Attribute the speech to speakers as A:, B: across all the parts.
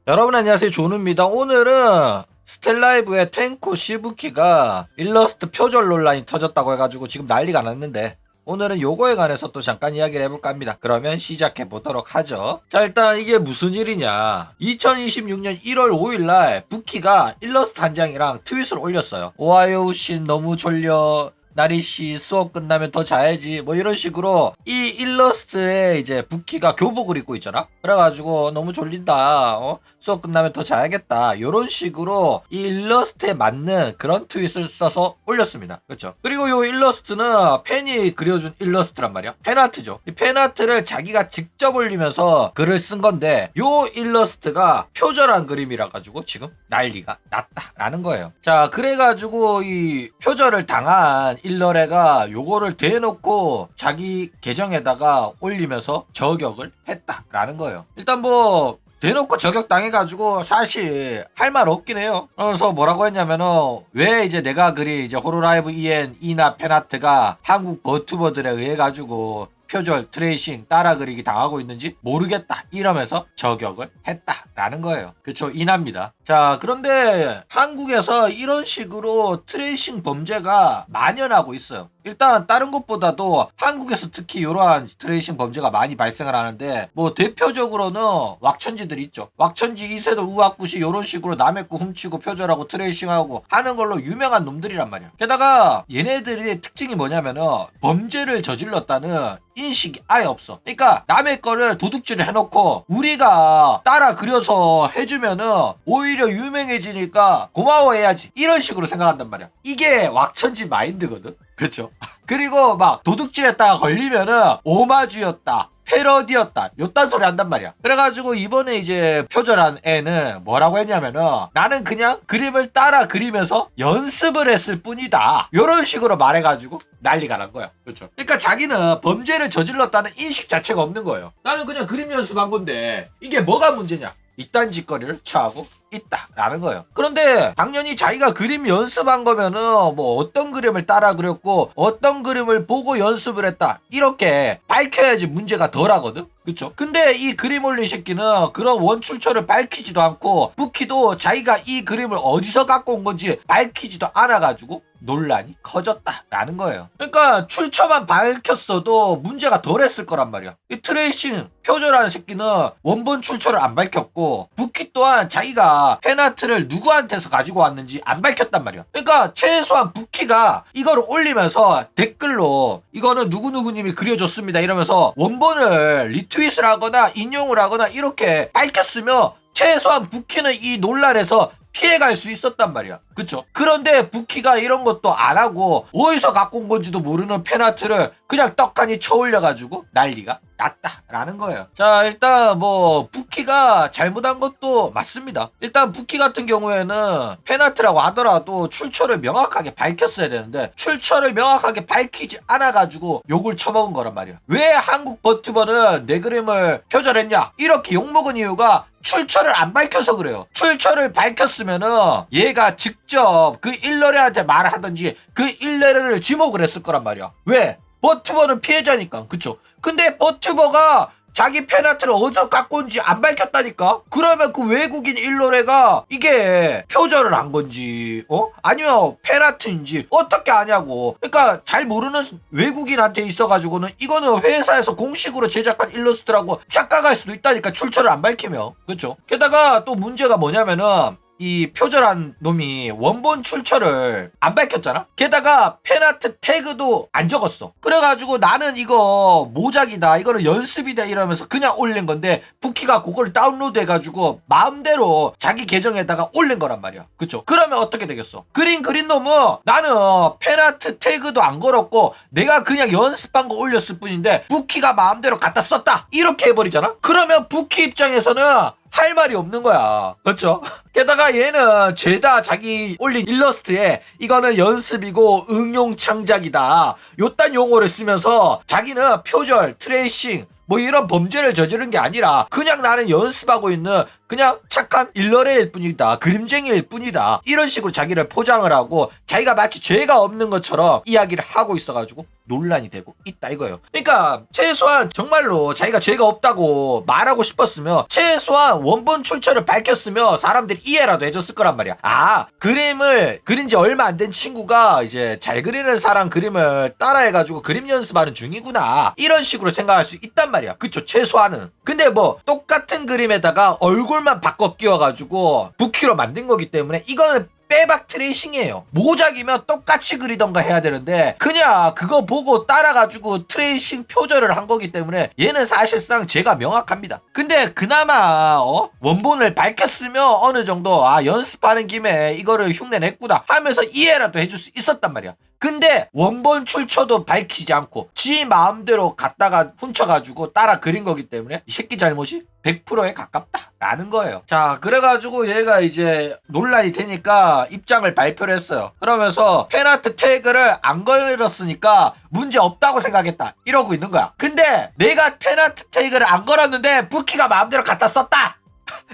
A: 여러분 안녕하세요, 조누입니다. 오늘은 스텔라이브의 텐코 시부키가 일러스트 표절 논란이 터졌다고 해가지고 지금 난리가 났는데, 오늘은 요거에 관해서 또 잠깐 이야기를 해볼까 합니다. 그러면 시작해 보도록 하죠. 자, 일단 이게 무슨 일이냐, 2026년 1월 5일날 부키가 일러스트 한 장이랑 트윗을 올렸어요. 오하요우신 너무 졸려, 나리씨 수업 끝나면 더 자야지, 뭐 이런 식으로 이 일러스트에 이제 부키가 교복을 입고 있잖아. 그래가지고 너무 졸린다, 수업 끝나면 더 자야겠다, 이런 식으로 이 일러스트에 맞는 그런 트윗을 써서 올렸습니다. 그렇죠? 그리고 이 일러스트는 팬이 그려준 일러스트란 말이야. 팬아트죠. 이 팬아트를 자기가 직접 올리면서 글을 쓴 건데, 이 일러스트가 표절한 그림이라 가지고 지금 난리가 났다라는 거예요. 자, 그래가지고 이 표절을 당한 일러레가 요거를 대놓고 자기 계정에다가 올리면서 저격을 했다라는 거예요. 일단 뭐 대놓고 저격 당해가지고 사실 할 말 없긴 해요. 그래서 뭐라고 했냐면은, 왜 이제 내가 그리 이제 호로라이브 EN 이나 팬아트가 한국 버튜버들에 의해 가지고 표절, 트레이싱, 따라 그리기 당하고 있는지 모르겠다, 이러면서 저격을 했다라는 거예요. 그쵸, 이나입니다. 자, 그런데 한국에서 이런 식으로 트레이싱 범죄가 만연하고 있어요. 일단 다른 것보다도 한국에서 특히 이러한 트레이싱 범죄가 많이 발생을 하는데, 뭐 대표적으로는 왁천지들 있죠. 왁천지, 이세돌, 우악부시 이런 식으로 남의 거 훔치고 표절하고 트레이싱하고 하는 걸로 유명한 놈들이란 말이야. 게다가 얘네들의 특징이 뭐냐면은 범죄를 저질렀다는 인식이 아예 없어. 그러니까 남의 거를 도둑질을 해놓고 우리가 따라 그려서 해주면은 오히려 유명해지니까 고마워해야지, 이런 식으로 생각한단 말이야. 이게 왁천지 마인드거든. 그렇죠? 그리고 막 도둑질했다가 걸리면은 오마주였다, 패러디였다, 요딴 소리 한단 말이야. 그래가지고 이번에 이제 표절한 애는 뭐라고 했냐면은, 나는 그냥 그림을 따라 그리면서 연습을 했을 뿐이다, 요런 식으로 말해가지고 난리가 난 거야. 그렇죠? 그러니까 자기는 범죄를 저질렀다는 인식 자체가 없는 거예요. 나는 그냥 그림 연습한 건데 이게 뭐가 문제냐, 이딴 짓거리를 취하고 있다라는 거예요. 그런데 당연히 자기가 그림 연습한 거면은 뭐 어떤 그림을 따라 그렸고 어떤 그림을 보고 연습을 했다, 이렇게 밝혀야지 문제가 덜하거든. 그쵸? 근데 이 그림 올린 새끼는 그런 원출처를 밝히지도 않고, 부키도 자기가 이 그림을 어디서 갖고 온 건지 밝히지도 않아가지고 논란이 커졌다라는 거예요. 그러니까 출처만 밝혔어도 문제가 덜했을 거란 말이야. 이 트레이싱 표절하는 새끼는 원본 출처를 안 밝혔고, 부키 또한 자기가 팬아트를 누구한테서 가지고 왔는지 안 밝혔단 말이야. 그러니까 최소한 부키가 이거를 올리면서 댓글로 이거는 누구누구님이 그려줬습니다 이러면서 원본을 리트윗을 하거나 인용을 하거나 이렇게 밝혔으면 최소한 부키는 이 논란에서 피해갈 수 있었단 말이야. 그쵸? 그런데 부키가 이런 것도 안 하고 어디서 갖고 온 건지도 모르는 팬아트를 그냥 떡하니 쳐올려가지고 난리가 났다라는 거예요. 자, 일단 뭐 부키가 잘못한 것도 맞습니다. 일단 부키 같은 경우에는 팬아트라고 하더라도 출처를 명확하게 밝혔어야 되는데, 출처를 명확하게 밝히지 않아가지고 욕을 쳐먹은 거란 말이야. 왜 한국 버튜버는 내 그림을 표절했냐, 이렇게 욕먹은 이유가 출처를 안 밝혀서 그래요. 출처를 밝혔으면은 얘가 직접 그 일러레한테 말하든지 그 일러레를 지목을 했을 거란 말이야. 왜? 버튜버는 피해자니까. 그쵸? 근데 버튜버가 자기 팬아트를 어디서 갖고 온지 안 밝혔다니까? 그러면 그 외국인 일러레가 이게 표절을 한 건지 아니면 팬아트인지 어떻게 아냐고. 그러니까 잘 모르는 외국인한테 있어가지고는 이거는 회사에서 공식으로 제작한 일러스트라고 착각할 수도 있다니까, 출처를 안 밝히면. 그렇죠? 게다가 또 문제가 뭐냐면은, 이 표절한 놈이 원본 출처를 안 밝혔잖아? 게다가 팬아트 태그도 안 적었어. 그래가지고 나는 이거 모작이다, 이거는 연습이다 이러면서 그냥 올린 건데, 부키가 그걸 다운로드 해가지고 마음대로 자기 계정에다가 올린 거란 말이야. 그쵸? 그러면 어떻게 되겠어? 그린 놈은 나는 팬아트 태그도 안 걸었고 내가 그냥 연습한 거 올렸을 뿐인데 부키가 마음대로 갖다 썼다, 이렇게 해버리잖아? 그러면 부키 입장에서는 할 말이 없는 거야. 그렇죠? 게다가 얘는 죄다 자기 올린 일러스트에 이거는 연습이고 응용 창작이다, 요딴 용어를 쓰면서 자기는 표절, 트레이싱, 뭐 이런 범죄를 저지른 게 아니라 그냥 나는 연습하고 있는 그냥 착한 일러레일 뿐이다. 그림쟁이일 뿐이다. 이런 식으로 자기를 포장을 하고 자기가 마치 죄가 없는 것처럼 이야기를 하고 있어가지고 논란이 되고 있다 이거예요. 그러니까 최소한 정말로 자기가 죄가 없다고 말하고 싶었으면 최소한 원본 출처를 밝혔으면 사람들이 이해라도 해줬을 거란 말이야. 아, 그림을 그린 지 얼마 안 된 친구가 이제 잘 그리는 사람 그림을 따라해가지고 그림 연습하는 중이구나, 이런 식으로 생각할 수 있단 말이야. 그쵸, 최소한은. 근데 뭐 똑같은 그림에다가 얼굴만 바꿔 끼워가지고 부키로 만든 거기 때문에 이거는 빼박 트레이싱이에요. 모작이면 똑같이 그리던가 해야 되는데 그냥 그거 보고 따라가지고 트레이싱 표절을 한 거기 때문에 얘는 사실상 죄가 명확합니다. 근데 그나마 원본을 밝혔으면 어느 정도 연습하는 김에 이거를 흉내냈구나 하면서 이해라도 해줄 수 있었단 말이야. 근데 원본 출처도 밝히지 않고 지 마음대로 갖다가 훔쳐가지고 따라 그린 거기 때문에 이 새끼 잘못이 100%에 가깝다라는 거예요. 자, 그래가지고 얘가 이제 논란이 되니까 입장을 발표를 했어요. 그러면서 팬아트 태그를 안 걸었으니까 문제 없다고 생각했다 이러고 있는 거야. 근데 내가 팬아트 태그를 안 걸었는데 부키가 마음대로 갖다 썼다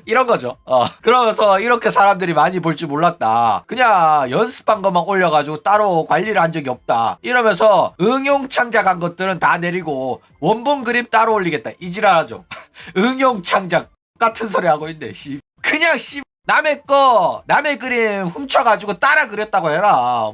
A: 이런 거죠. 그러면서 이렇게 사람들이 많이 볼 줄 몰랐다. 그냥 연습한 것만 올려가지고 따로 관리를 한 적이 없다. 이러면서 응용 창작한 것들은 다 내리고 원본 그림 따로 올리겠다. 이지랄하죠. 응용 창작 같은 소리 하고 있네. 그냥 남의 그림 훔쳐가지고 따라 그렸다고 해라.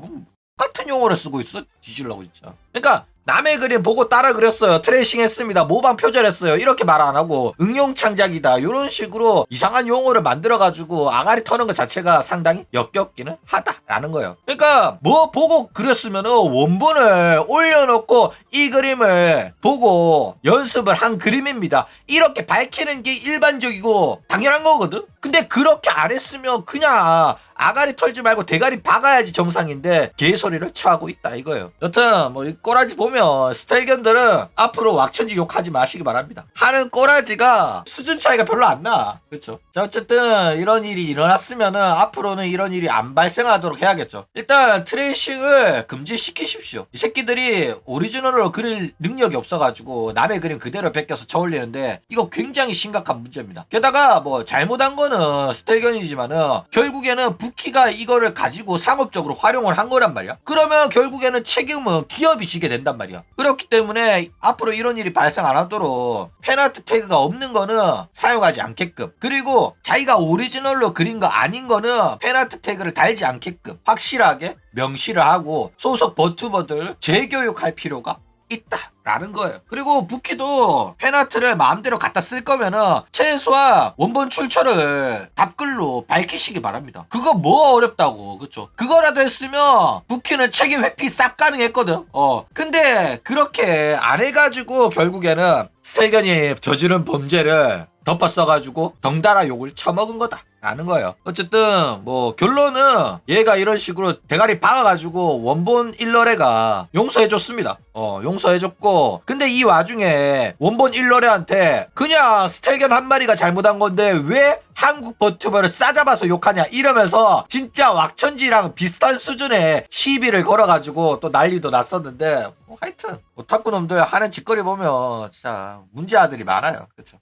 A: 같은 용어를 쓰고 있어. 뒤질라고 진짜. 그러니까 남의 그림 보고 따라 그렸어요. 트레이싱 했습니다. 모방 표절했어요. 이렇게 말 안 하고 응용 창작이다. 이런 식으로 이상한 용어를 만들어가지고 아가리 터는 것 자체가 상당히 역겹기는 하다라는 거예요. 그러니까 뭐 보고 그렸으면 원본을 올려놓고 이 그림을 보고 연습을 한 그림입니다. 이렇게 밝히는 게 일반적이고 당연한 거거든. 근데 그렇게 안 했으면 그냥 아가리 털지 말고 대가리 박아야지 정상인데 개소리를 쳐하고 있다 이거예요. 여튼 뭐 이 꼬라지 보면 스타일견들은 앞으로 왁천지 욕하지 마시기 바랍니다. 하는 꼬라지가 수준 차이가 별로 안 나. 그렇죠. 자, 어쨌든 이런 일이 일어났으면은 앞으로는 이런 일이 안 발생하도록 해야겠죠. 일단 트레이싱을 금지시키십시오. 이 새끼들이 오리지널로 그릴 능력이 없어가지고 남의 그림 그대로 베껴서 저올리는데 이거 굉장히 심각한 문제입니다. 게다가 뭐 잘못한 거는 스타일견이지만은 결국에는 부키가 이거를 가지고 상업적으로 활용을 한 거란 말이야. 그러면 결국에는 책임은 기업이 지게 된단 말이야. 그렇기 때문에 앞으로 이런 일이 발생 안 하도록 팬아트 태그가 없는 거는 사용하지 않게끔, 그리고 자기가 오리지널로 그린 거 아닌 거는 팬아트 태그를 달지 않게끔 확실하게 명시를 하고 소속 버튜버들 재교육할 필요가 있다라는 거예요. 그리고 부키도 팬아트를 마음대로 갖다 쓸 거면은 최소한 원본 출처를 답글로 밝히시기 바랍니다. 그거 뭐 어렵다고. 그쵸? 그거라도 했으면 부키는 책임 회피 싹 가능했거든. 근데 그렇게 안 해가지고 결국에는 스테이건이 저지른 범죄를 덮어 써가지고 덩달아 욕을 처먹은 거다 라는 거예요. 어쨌든 뭐 결론은 얘가 이런 식으로 대가리 박아가지고 원본 일러레가 용서해줬습니다. 용서해줬고, 근데 이 와중에 원본 일러레한테 그냥 스테이건 한 마리가 잘못한 건데 왜 한국 버튜버를 싸잡아서 욕하냐 이러면서 진짜 왁천지랑 비슷한 수준의 시비를 걸어가지고 또 난리도 났었는데, 하여튼 오타쿠 놈들 하는 짓거리 보면 진짜 문제아들이 많아요. 그쵸?